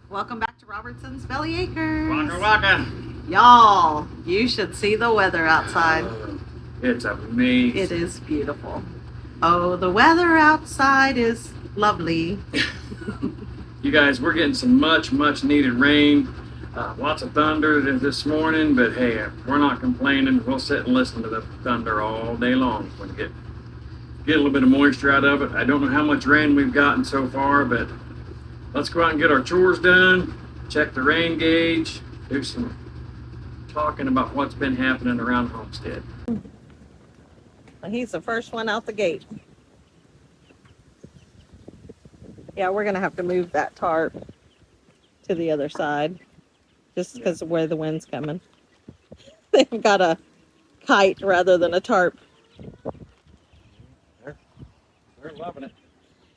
Welcome back to Robertson's Belly Acres. Waka waka. Y'all, you should see the weather outside. It's amazing. It is beautiful. Oh, the weather outside is lovely. You guys, we're getting some much needed rain. Lots of thunder this morning, but hey, we're not complaining. We'll sit and listen to the thunder all day long. When get a little bit of moisture out of it. I don't know how much rain we've gotten so far, but let's go out and get our chores done, check the rain gauge, do some talking about what's been happening around Homestead. He's the first one out the gate. Yeah, we're gonna have to move that tarp to the other side just because of where the wind's coming. They've got a kite rather than a tarp. They're loving it.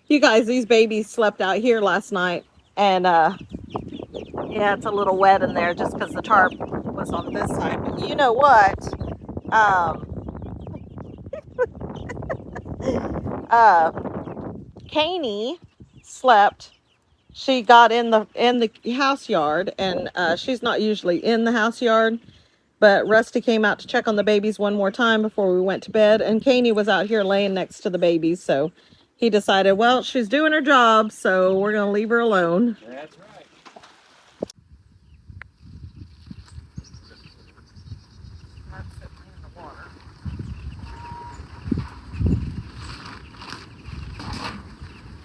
You guys, these babies slept out here last night, and yeah, it's a little wet in there just because the tarp was on this side. But you know what? Kanie slept. She got in the house yard, and she's not usually in the house yard. But Rusty came out to check on the babies one more time before we went to bed, and Kanie was out here laying next to the babies, so he decided, well, she's doing her job, so we're going to leave her alone. That's right. That's sitting in the water.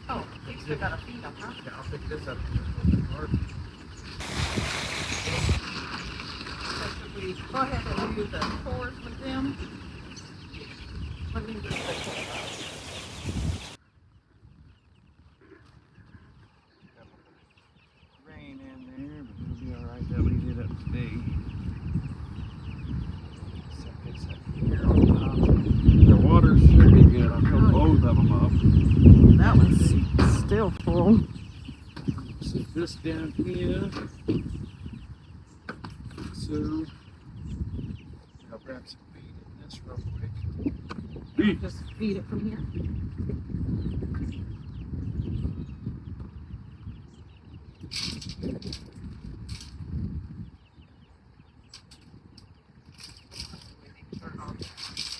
Oh, you still got to feed them, huh? Yeah, I'll pick this up. So should we go ahead and do the chores with them? Let me just Rain in there, but it'll be all right. They'll leave it up today. Set this up here on top. The water should be good. I'll fill both of them up. That one's still full. Set this down here. So I'll grab some feed in this real quick. Just feed it from here.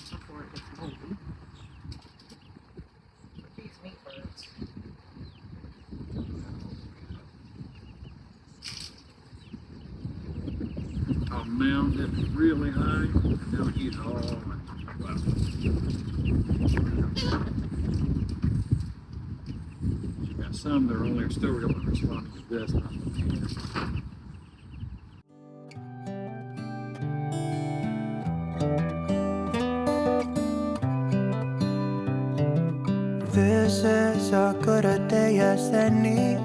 Before it gets moldy. These meat birds. I'll mound it really high. They'll eat it all. Wow. You got some that are only still really responding to this. Not the This is a good a day as any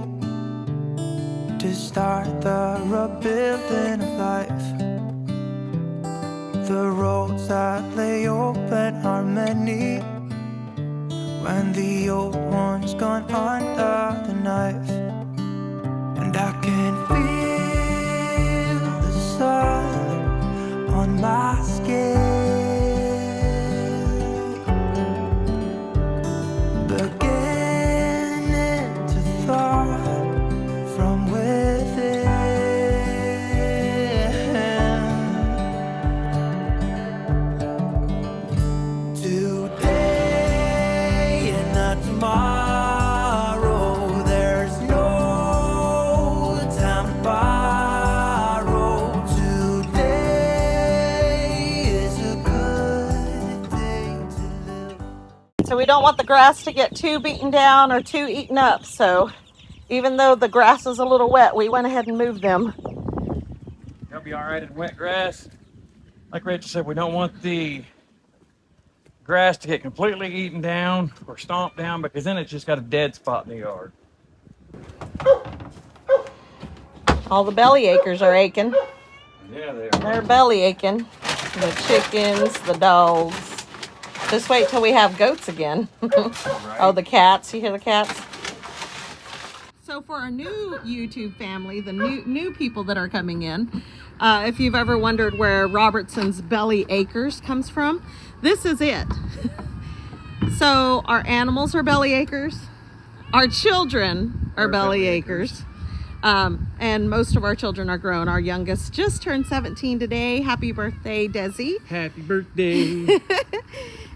to start the rebuilding of life. The roads that lay open are many when the old one's gone under the knife. And I can feel the sun on my skin, beginning to thaw from within. Today and not tomorrow, there's no time to borrow. Today is a good day to live. So we don't want the grass to get too beaten down or too eaten up. So even though the grass is a little wet, we went ahead and moved them. They'll be all right in wet grass. Like Rachel said, we don't want the grass to get completely eaten down or stomped down, because then it's just got a dead spot in the yard. All the belly acres are aching. Yeah, they They're belly aching. The chickens, the dogs. Just wait till we have goats again. Oh, the cats. You hear the cats? So for our new YouTube family, the new people that are coming in, if you've ever wondered where Robertson's Belly Acres comes from, this is it. So our animals are belly acres. Our children are belly acres. And most of our children are grown. Our youngest just turned 17 today. Happy birthday, Desi. Happy birthday.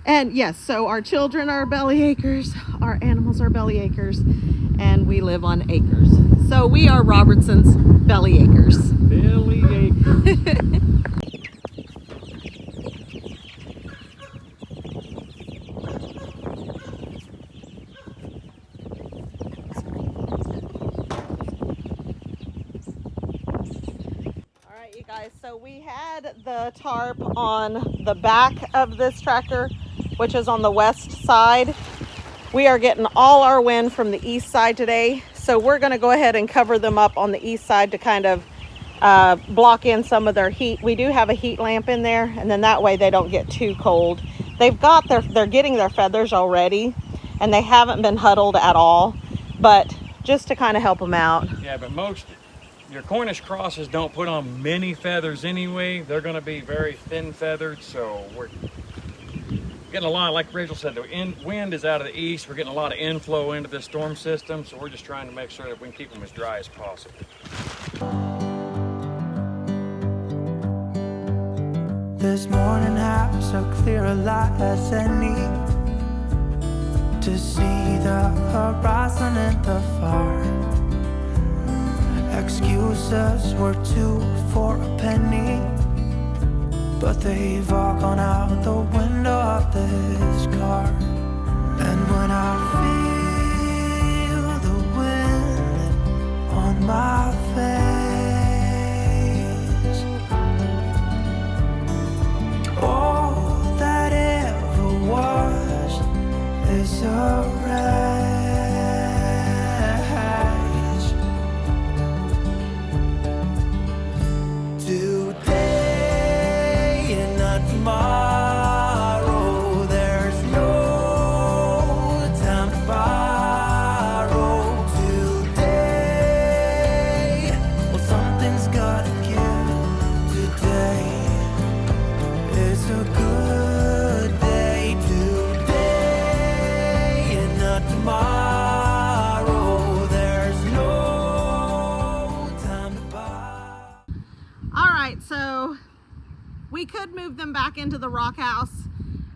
And yes, so our children are belly acres, our animals are belly acres, and we live on acres. So we are Robertson's belly acres. Belly acres. You guys, so we had the tarp on the back of this tractor, which is on the west side. We are getting all our wind from the east side today, so we're going to go ahead and cover them up on the east side to kind of block in some of their heat. We do have a heat lamp in there, and then that way they don't get too cold. They're getting their feathers already, and they haven't been huddled at all, but just to kind of help them out. Yeah, but your Cornish crosses don't put on many feathers anyway. They're going to be very thin feathered, so we're getting a lot, like Rachel said, the wind is out of the east. We're getting a lot of inflow into this storm system, so we're just trying to make sure that we can keep them as dry as possible. This morning has a clear light as any to see the horizon and the far. Excuses were 2 for a penny, but they've all gone out the window of this car. And when I feel the wind on my face, all that ever was is a wreck. Tomorrow, there's no time to borrow. Today, well, something's gotta give. Today is a good day. Today and not tomorrow. There's no time to borrow. All right, so we could move them back into the rock house,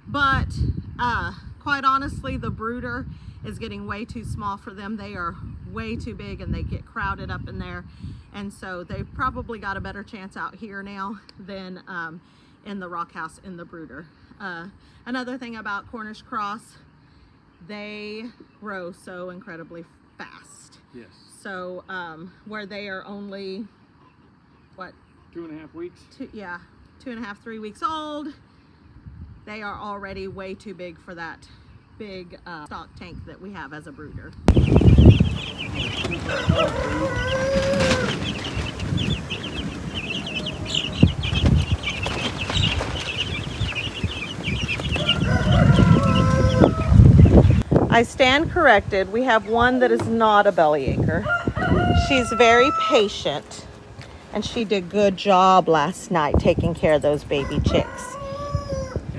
but quite honestly, the brooder is getting way too small for them. They are way too big and they get crowded up in there. And so they've probably got a better chance out here now than in the rock house in the brooder. Another thing about Cornish cross, they grow so incredibly fast. Yes. So where they are only, what? 2.5 weeks? 2.5, 3 weeks old. They are already way too big for that big stock tank that we have as a brooder. I stand corrected. We have one that is not a bellyacre. She's very patient. And she did a good job last night taking care of those baby chicks.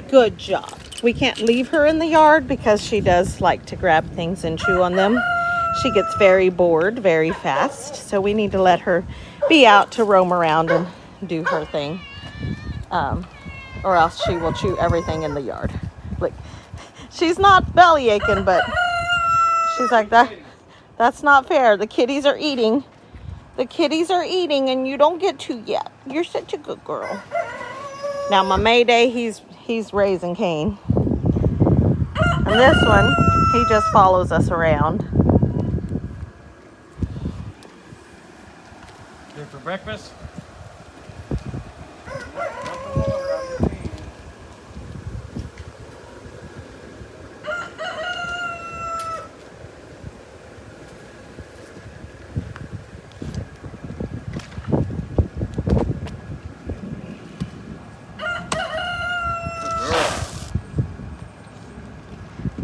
Good job. We can't leave her in the yard because she does like to grab things and chew on them. She gets very bored very fast. So we need to let her be out to roam around and do her thing. Or else she will chew everything in the yard. Like, she's not belly aching, but she's like, that's not fair. The kitties are eating. The kitties are eating and you don't get to yet. You're such a good girl. Now my Mayday, he's raising Cain. And this one, he just follows us around. Good for breakfast?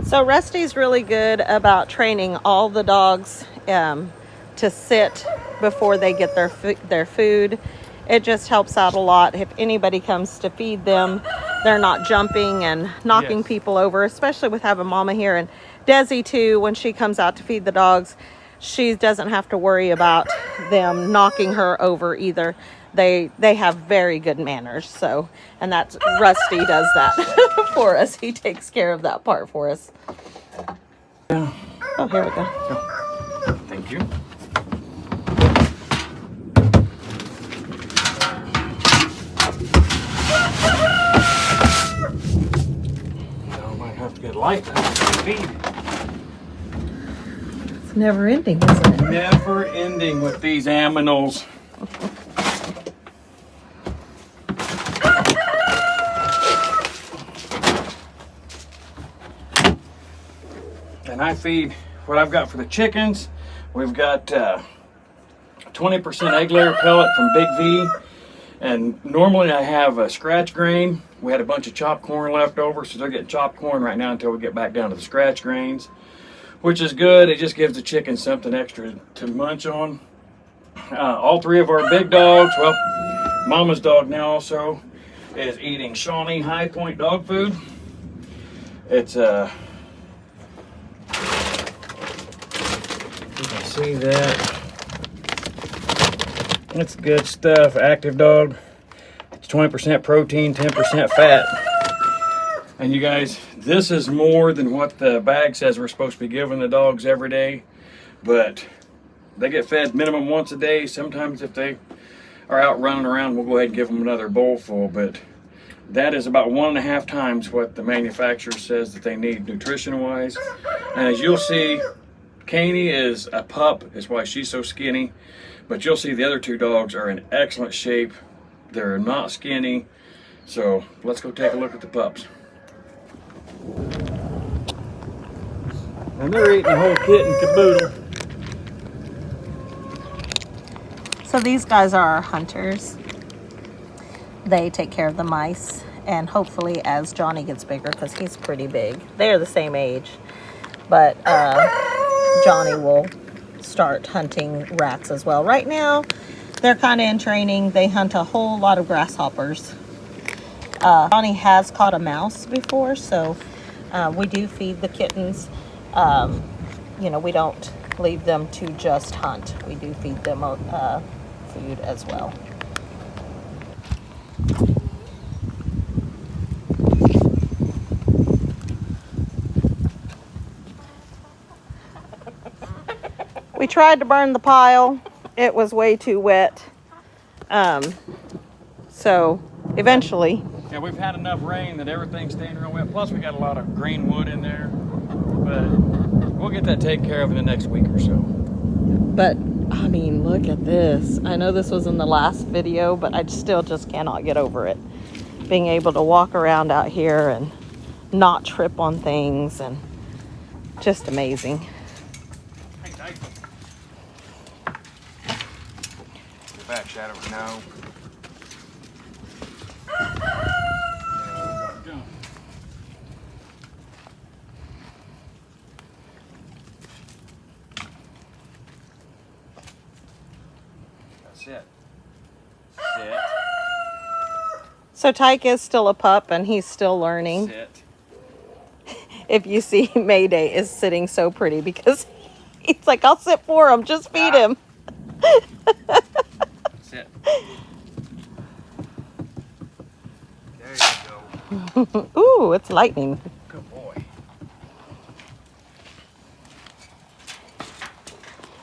So Rusty's really good about training all the dogs to sit before they get their food. It just helps out a lot. If anybody comes to feed them, they're not jumping and knocking people over, especially with having Mama here. And Desi too, when she comes out to feed the dogs, she doesn't have to worry about them knocking her over either. They have very good manners. So, and that's Rusty does that for us. He takes care of that part for us. Yeah. Oh, here we go. Thank you. I might have to get light feed. It's never ending, isn't it? Never ending with these aminals. And I feed what I've got for the chickens. We've got 20% egg layer pellet from Big V. And normally I have a scratch grain. We had a bunch of chopped corn left over, so they're getting chopped corn right now until we get back down to the scratch grains, which is good. It just gives the chickens something extra to munch on. All three of our big dogs, well, Mama's dog now also, is eating Shawnee High Point dog food. It's you can see that. It's good stuff. Active Dog. It's 20% protein, 10% fat. And you guys, this is more than what the bag says we're supposed to be giving the dogs every day. But they get fed minimum once a day. Sometimes if they are out running around, we'll go ahead and give them another bowl full. But that is about 1.5 times what the manufacturer says that they need nutrition-wise. And as you'll see, Caney is a pup. That's why she's so skinny. But you'll see the other two dogs are in excellent shape. They're not skinny. So let's go take a look at the pups. And they're eating the whole kit and caboodle. So these guys are our hunters. They take care of the mice. And hopefully as Johnny gets bigger, because he's pretty big. They're the same age. But Johnny will start hunting rats as well. Right now, they're kind of in training. They hunt a whole lot of grasshoppers. Johnny has caught a mouse before, so we do feed the kittens. You know, we don't leave them to just hunt. We do feed them food as well. We tried to burn the pile. It was way too wet. So eventually. Yeah, we've had enough rain that everything's staying real wet. Plus we got a lot of green wood in there. But we'll get that taken care of in the next week or so. But I mean, look at this. I know this was in the last video, but I still just cannot get over it. Being able to walk around out here and not trip on things, and just amazing. Back shadow, no. That's it. Sit. So Tyke is still a pup and he's still learning. Sit. If you see, Mayday is sitting so pretty because he's like, I'll sit for him, just feed him. Sit. There you go. Ooh, it's lightning. Good boy.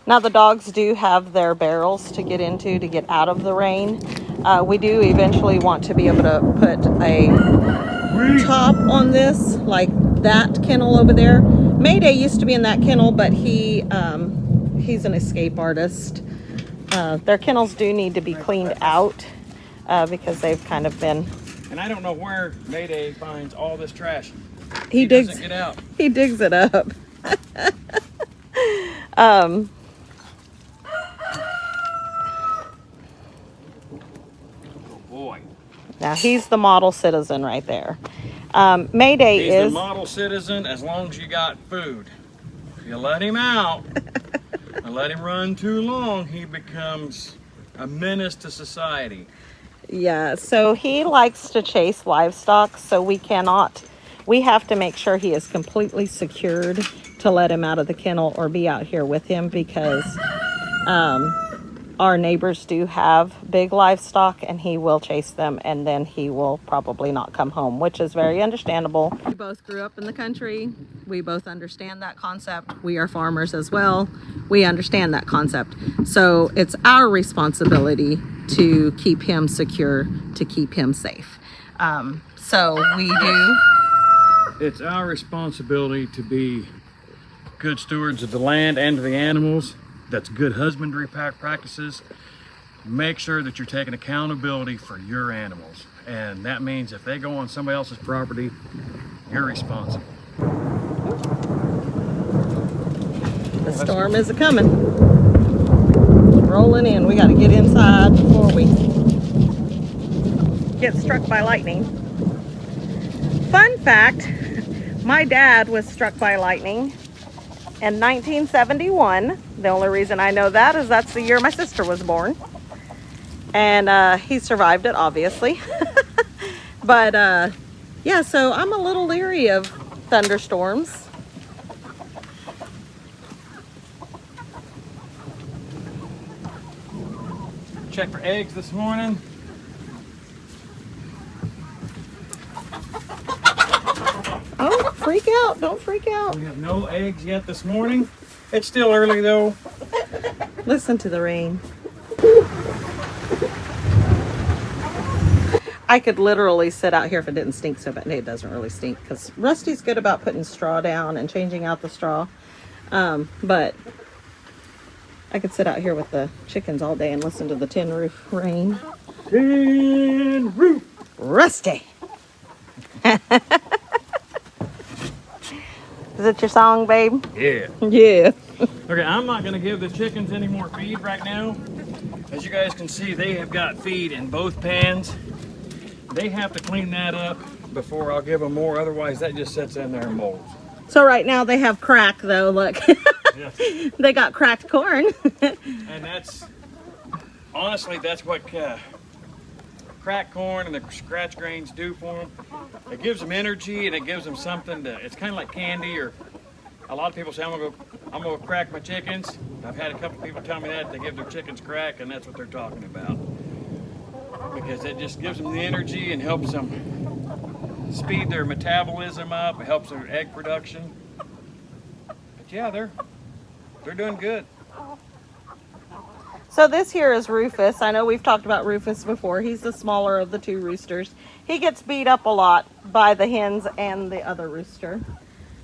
Now the dogs do have their barrels to get into to get out of the rain. We do eventually want to be able to put a top on this, like that kennel over there. Mayday used to be in that kennel, but he's an escape artist. Their kennels do need to be cleaned out because they've kind of been. And I don't know where Mayday finds all this trash. He doesn't get out. He digs it up. Good boy. Now he's the model citizen right there. Mayday He's is the model citizen as long as you got food. If you let him out and let him run too long, he becomes a menace to society. Yeah, so he likes to chase livestock, so we have to make sure he is completely secured to let him out of the kennel or be out here with him because our neighbors do have big livestock, and he will chase them, and then he will probably not come home, which is very understandable. We both grew up in the country. We both understand that concept. We are farmers as well. We understand that concept. So it's our responsibility to keep him secure, to keep him safe. So we do. It's our responsibility to be good stewards of the land and of the animals. That's good husbandry practices. Make sure that you're taking accountability for your animals. And that means if they go on somebody else's property, you're responsible. The storm is a-coming. It's rolling in. We got to get inside before we get struck by lightning. Fun fact, my dad was struck by lightning in 1971. The only reason I know that is that's the year my sister was born. And he survived it, obviously. But yeah, so I'm a little leery of thunderstorms. Check for eggs this morning. Oh, freak out. Don't freak out. We have no eggs yet this morning. It's still early though. Listen to the rain. I could literally sit out here if it didn't stink so bad. It doesn't really stink because Rusty's good about putting straw down and changing out the straw. But I could sit out here with the chickens all day and listen to the tin roof rain. Tin roof. Rusty. Is it your song, babe? Yeah. Yeah. Okay, I'm not gonna give the chickens any more feed right now. As you guys can see, they have got feed in both pans. They have to clean that up before I'll give them more, otherwise that just sits in there and molds. So right now they have crack though, look. Yes. They got cracked corn. And that's, honestly, that's what cracked corn and the scratch grains do for them. It gives them energy and it gives them something to, it's kind of like candy, or a lot of people say, I'm gonna crack my chickens. I've had a couple people tell me that, they give their chickens crack, and that's what they're talking about. Because it just gives them the energy and helps them speed their metabolism up. It helps their egg production. But yeah, they're doing good. So this here is Rufus. I know we've talked about Rufus before. He's the smaller of the two roosters. He gets beat up a lot by the hens and the other rooster.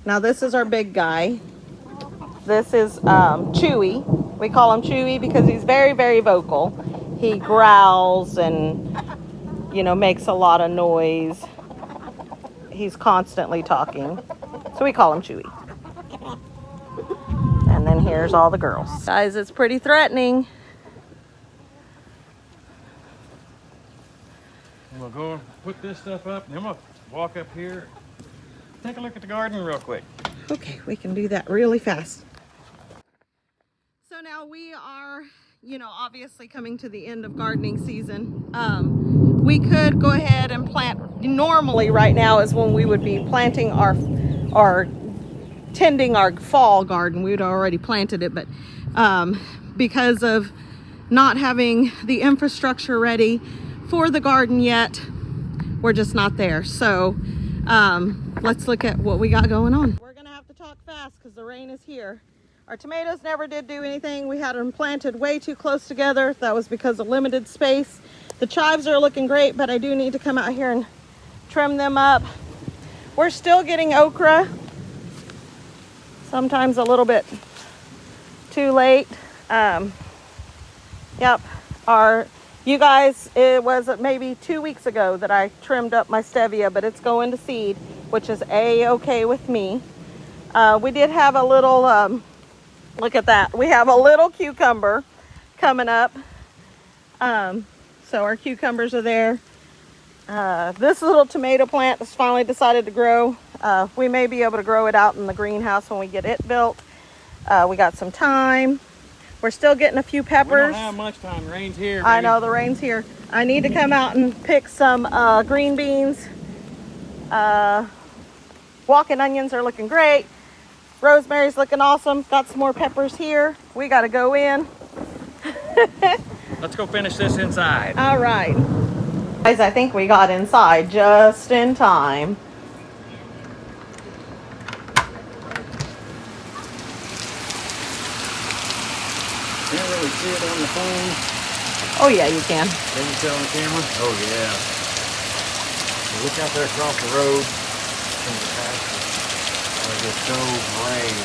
Now this is our big guy. This is Chewy. We call him Chewy because he's very, very vocal. He growls and, you know, makes a lot of noise. He's constantly talking. So we call him Chewy. And then here's all the girls. Guys, it's pretty threatening. We'll go and put this stuff up, and then we'll walk up here, take a look at the garden real quick. Okay, we can do that really fast. So now we are, you know, obviously coming to the end of gardening season. We could go ahead and plant, normally right now is when we would be planting our tending our fall garden. We'd already planted it, but because of not having the infrastructure ready for the garden yet, we're just not there. So let's look at what we got going on. We're gonna have to talk fast because the rain is here. Our tomatoes never did do anything. We had them planted way too close together. That was because of limited space. The chives are looking great, but I do need to come out here and trim them up. We're still getting okra. Sometimes a little bit too late. Yep, you guys, it was maybe 2 weeks ago that I trimmed up my stevia, but it's going to seed, which is a-okay with me. We did have a little, look at that. We have a little cucumber coming up. So our cucumbers are there. This little tomato plant has finally decided to grow. We may be able to grow it out in the greenhouse when we get it built. We got some time. We're still getting a few peppers. We don't have much time. Rain's here. I know, the rain's here. I need to come out and pick some green beans. Walking onions are looking great. Rosemary's looking awesome. Got some more peppers here. We got to go in. Let's go finish this inside. All right. Guys, I think we got inside just in time. Can't really see it on the phone. Oh yeah, you can. Can you tell on camera? Oh yeah. Look out there across the road. From the pasture. It's just so grand.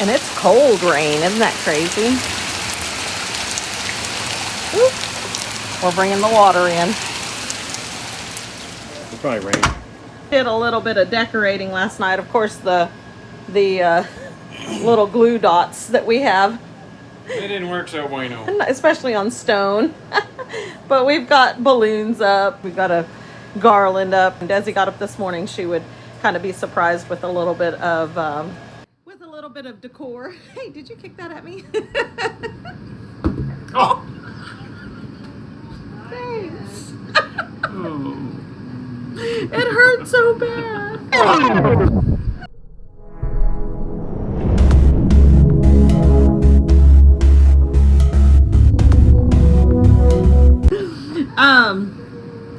And it's cold rain, isn't that crazy? Oop. We're bringing the water in. It'll probably rain. Did a little bit of decorating last night. Of course, the little glue dots that we have, It didn't work so bueno. especially on stone. But we've got balloons up. We've got a garland up. And Desi got up this morning. She would kind of be surprised with a little bit of decor. Hey, did you kick that at me? Oh! Thanks. Oh. It hurt so bad.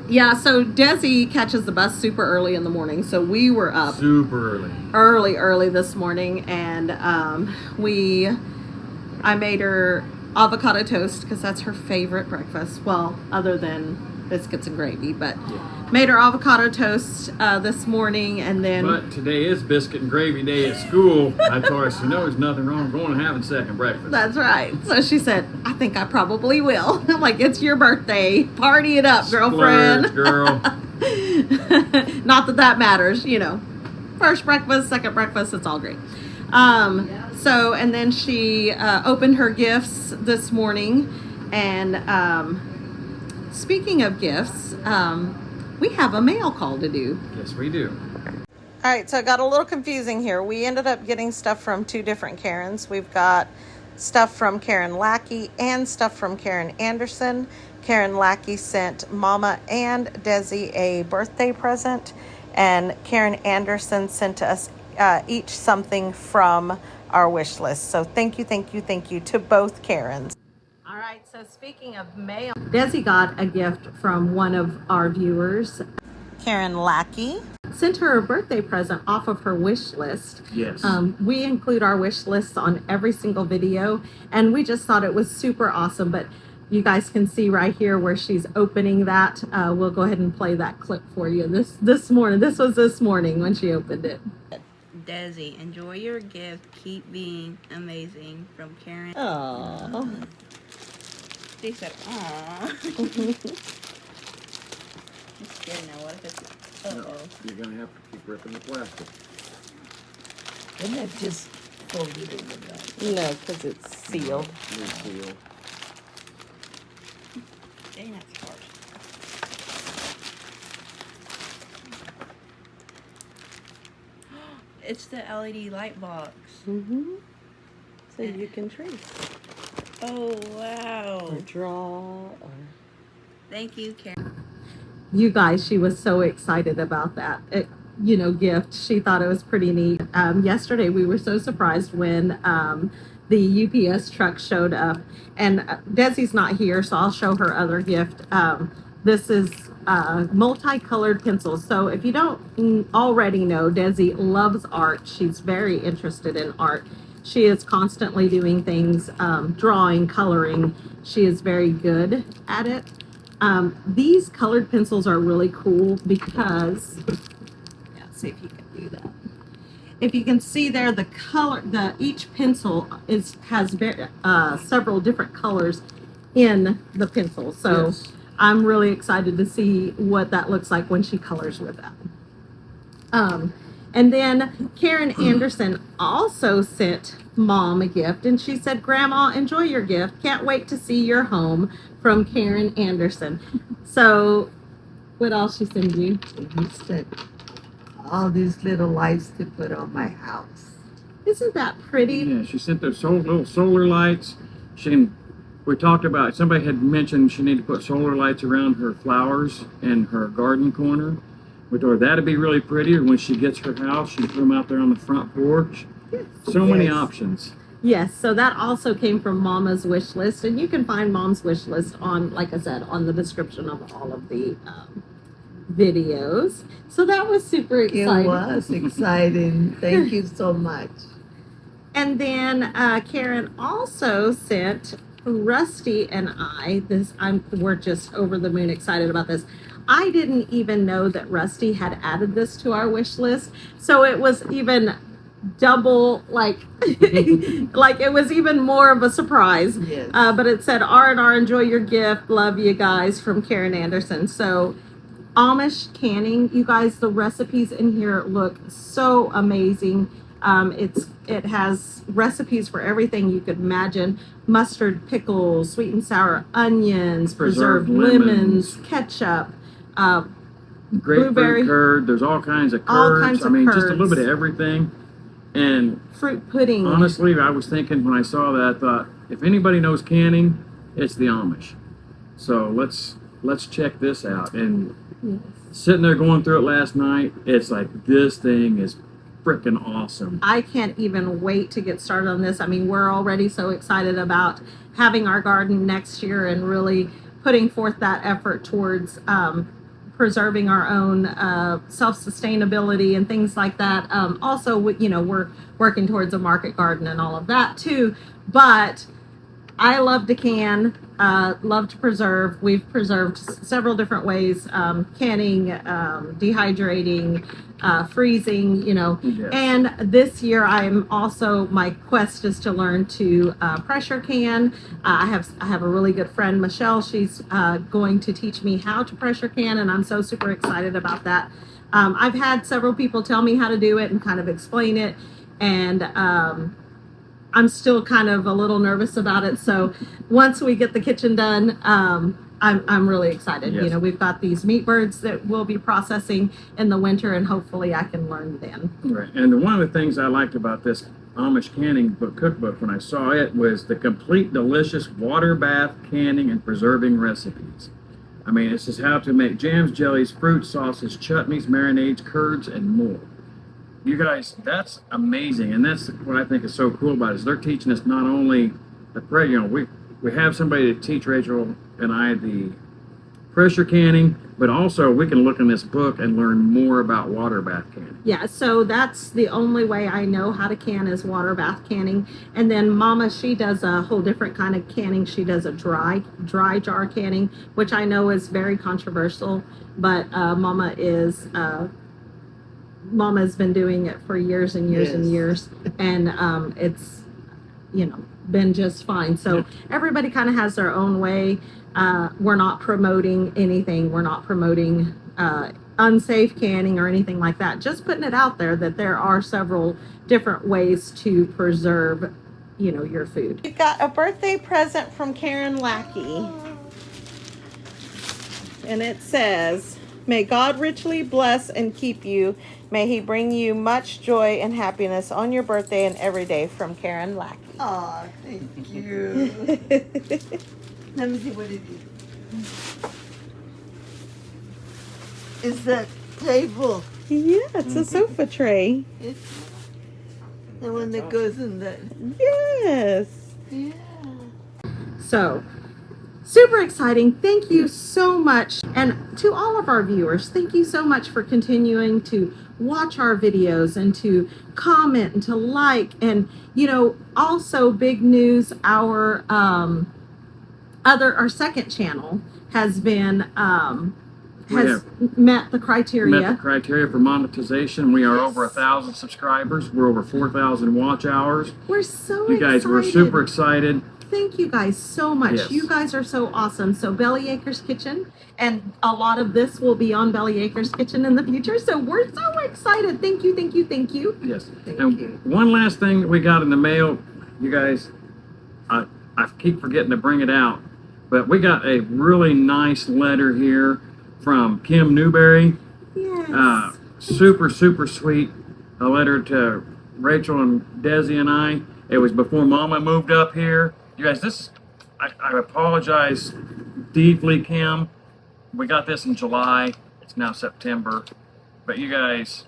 Yeah, so Desi catches the bus super early in the morning, so we were up Super early. early this morning, and I made her avocado toast because that's her favorite breakfast. Well, other than biscuits and gravy, but made her avocado toast this morning, and then. But today is biscuit and gravy day at school. I told her, so no, there's nothing wrong with going and having second breakfast. That's right. So she said, I think I probably will. I'm like, it's your birthday. Party it up, girlfriend. Splurge, girl. Not that matters, you know. First breakfast, second breakfast, it's all great. So, and then she opened her gifts this morning. And speaking of gifts, we have a mail call to do. Yes, we do. All right, so it got a little confusing here. We ended up getting stuff from two different Karens. We've got stuff from Karen Lackey and stuff from Karen Anderson. Karen Lackey sent Mama and Desi a birthday present, and Karen Anderson sent us each something from our wish list. So thank you to both Karens. All right, so speaking of mail, Desi got a gift from one of our viewers, Karen Lackey. Sent her a birthday present off of her wish list. Yes. We include our wish lists on every single video, and we just thought it was super awesome. But you guys can see right here where she's opening that. We'll go ahead and play that clip for you. This morning. This was this morning when she opened it. Desi, enjoy your gift. Keep being amazing. From Karen. Aww. She said, "Aww." I'm scared now. What if it's? No, you're gonna have to keep ripping the plastic. Isn't that just folded in the back? No, because it's sealed. It's sealed. Dang, that's harsh. It's the LED light box. Mm-hmm. So you can trace. Oh wow! Or draw. Thank you, Karen. You guys, she was so excited about that, gift. She thought it was pretty neat. Yesterday, we were so surprised when the UPS truck showed up. And Desi's not here, so I'll show her other gift. This is multicolored pencils. So if you don't already know, Desi loves art. She's very interested in art. She is constantly doing things, drawing, coloring. She is very good at it. These colored pencils are really cool because, see if you can do that. If you can see there, each pencil has several different colors in the pencil. So yes. I'm really excited to see what that looks like when she colors with that. And then Karen Anderson also sent Mom a gift, and she said, "Grandma, enjoy your gift. Can't wait to see your home," from Karen Anderson. So what else she sent you? He sent all these little lights to put on my house. Isn't that pretty? Yeah, she sent those little solar lights. We talked about, somebody had mentioned she needed to put solar lights around her flowers in her garden corner. We told her that'd be really pretty. When she gets her house, she can put them out there on the front porch. So many options. Yes, so that also came from Mama's wish list, and you can find Mom's wish list on, like I said, on the description of all of the videos. So that was super exciting. It was exciting. Thank you so much. And then Karen also sent Rusty and I this. We're just over the moon excited about this. I didn't even know that Rusty had added this to our wish list, so it was even double, like like it was even more of a surprise. Yes. But it said R&R, enjoy your gift, love you guys, from Karen Anderson. So Amish canning, you guys, the recipes in here look so amazing. It has recipes for everything you could imagine: mustard, pickles, sweet and sour onions, preserved lemons, ketchup, grapefruit curd. There's all kinds of curds. Just a little bit of everything. And fruit pudding. Honestly, I was thinking when I saw that, I thought, if anybody knows canning, it's the Amish. So let's check this out. And sitting there going through it last night, it's like, this thing is freaking awesome. I can't even wait to get started on this. I mean, we're already so excited about having our garden next year and really putting forth that effort towards preserving our own self-sustainability and things like that. Also, we're working towards a market garden and all of that too. But I love to can, love to preserve. We've preserved several different ways: canning, dehydrating, freezing. Yes. And this year, my quest is to learn to pressure can. I have a really good friend, Michelle. She's going to teach me how to pressure can, and I'm so super excited about that. I've had several people tell me how to do it and kind of explain it, and I'm still kind of a little nervous about it. So once we get the kitchen done, I'm really excited. Yes. We've got these meat birds that we'll be processing in the winter, and hopefully I can learn then. Right. And one of the things I liked about this Amish canning cookbook when I saw it was the complete delicious water bath canning and preserving recipes. I mean, it says how to make jams, jellies, fruit sauces, chutneys, marinades, curds, and more. You guys, that's amazing, and that's what I think is so cool about it. Is they're teaching us not only we have somebody to teach Rachel and I the pressure canning, but also we can look in this book and learn more about water bath canning. Yeah, so that's the only way I know how to can is water bath canning. And then Mama, she does a whole different kind of canning. She does a dry jar canning, which I know is very controversial, but Mama's been doing it for years and years and years, and it's been just fine. So everybody kind of has their own way. We're not promoting anything. We're not promoting unsafe canning or anything like that. Just putting it out there that there are several different ways to preserve your food. You got a birthday present from Karen Lackey, and it says, "May God richly bless and keep you. May he bring you much joy and happiness on your birthday and every day, from Karen Lackey." Oh, thank you. Let me see what it is. Is that table? Yeah, it's a sofa tray. It's the one that goes in that. Yes. Yeah. So, super exciting. Thank you so much. And to all of our viewers, thank you so much for continuing to watch our videos and to comment and to like. And, also big news, our second channel has been, met the criteria. Met the criteria for monetization. We are over 1,000 subscribers. We're over 4,000 watch hours. We're so excited. You guys, we're super excited. Thank you guys so much. Yes. You guys are so awesome. So Bellyacres Kitchen, and a lot of this will be on Bellyacres Kitchen in the future. So we're so excited. Thank you, thank you, thank you. Yes. Thank you. One last thing that we got in the mail, you guys, I keep forgetting to bring it out, but we got a really nice letter here from Kim Newberry. Yes. Super, super sweet. A letter to Rachel and Desi and I. It was before Mama moved up here. You guys, I apologize deeply, Kim. We got this in July. It's now September. But you guys,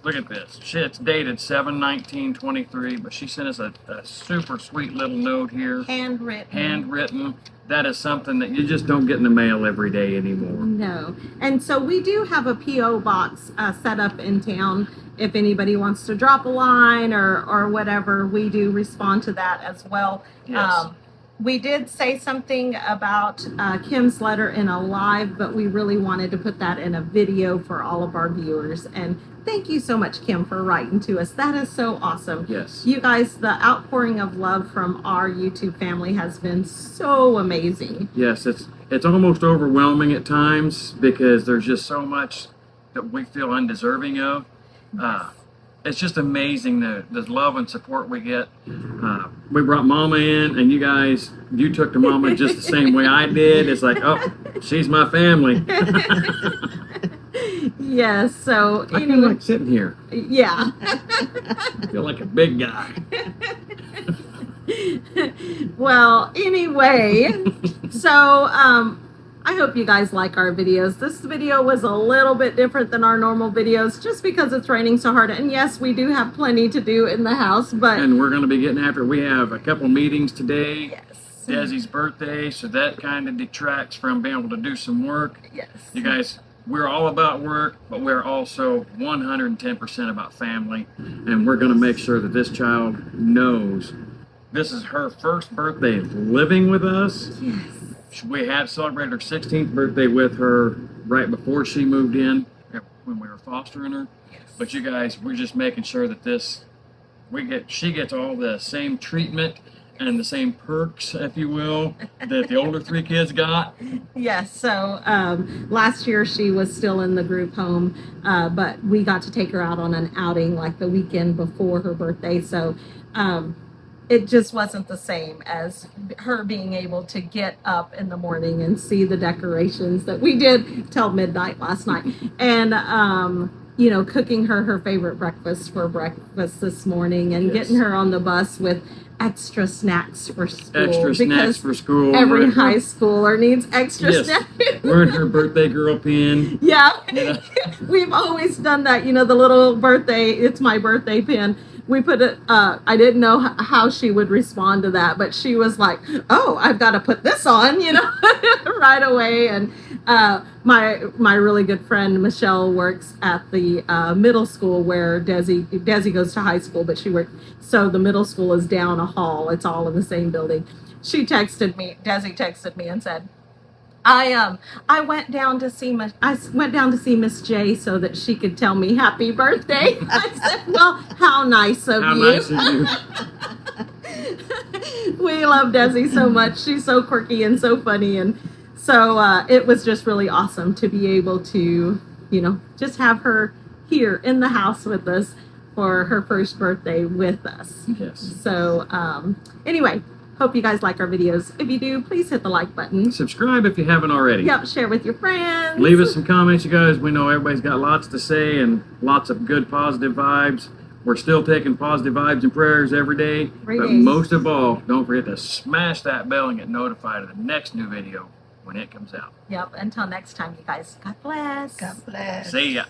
look at this. It's dated 7/19/23, but she sent us a super sweet little note here. Handwritten. That is something that you just don't get in the mail every day anymore. No. And so we do have a P.O. box set up in town. If anybody wants to drop a line or whatever, we do respond to that as well. Yes. We did say something about Kim's letter in a live, but we really wanted to put that in a video for all of our viewers. And thank you so much, Kim, for writing to us. That is so awesome. Yes. You guys, the outpouring of love from our YouTube family has been so amazing. Yes, it's almost overwhelming at times because there's just so much that we feel undeserving of. It's just amazing the love and support we get. We brought Mama in, and you took to Mama just the same way I did. It's like, oh, she's my family. Yes, so I feel like sitting here. Yeah. I feel like a big guy. Well, anyway, so I hope you guys like our videos. This video was a little bit different than our normal videos just because it's raining so hard. And yes, we do have plenty to do in the house, but... And we're going to be getting after it. We have a couple meetings today. Yes. Desi's birthday, so that kind of detracts from being able to do some work. Yes. You guys, we're all about work, but we're also 110% about family. And we're going to make sure that this child knows this is her first birthday living with us. Yes. We had celebrated her 16th birthday with her right before she moved in when we were fostering her. Yes. But you guys, we're just making sure that she gets all the same treatment and the same perks, if you will, that the older three kids got. Yes, so last year she was still in the group home, but we got to take her out on an outing like the weekend before her birthday. So it just wasn't the same as her being able to get up in the morning and see the decorations that we did till midnight last night. And, you know, cooking her favorite breakfast for breakfast this morning and getting her on the bus with extra snacks for school. Every high schooler needs extra snacks. Wearing her birthday girl pin. Yeah. We've always done that. You know, the little birthday, it's my birthday pin. We put it, I didn't know how she would respond to that, but she was like, oh, I've got to put this on, you know, right away. And my really good friend, Michelle, works at the middle school where Desi goes to high school, but so the middle school is down a hall. It's all in the same building. Desi texted me and said, I went down to see Miss J so that she could tell me happy birthday. I said, well, how nice of you. How nice of you. We love Desi so much. She's so quirky and so funny. And so it was just really awesome to be able to, you know, just have her here in the house with us for her first birthday with us. Yes. So anyway, hope you guys like our videos. If you do, please hit the like button. Subscribe if you haven't already. Yep, share with your friends. Leave us some comments, you guys. We know everybody's got lots to say and lots of good positive vibes. We're still taking positive vibes and prayers every day. But most of all, don't forget to smash that bell and get notified of the next new video when it comes out. Yep, until next time, you guys. God bless. God bless. See ya.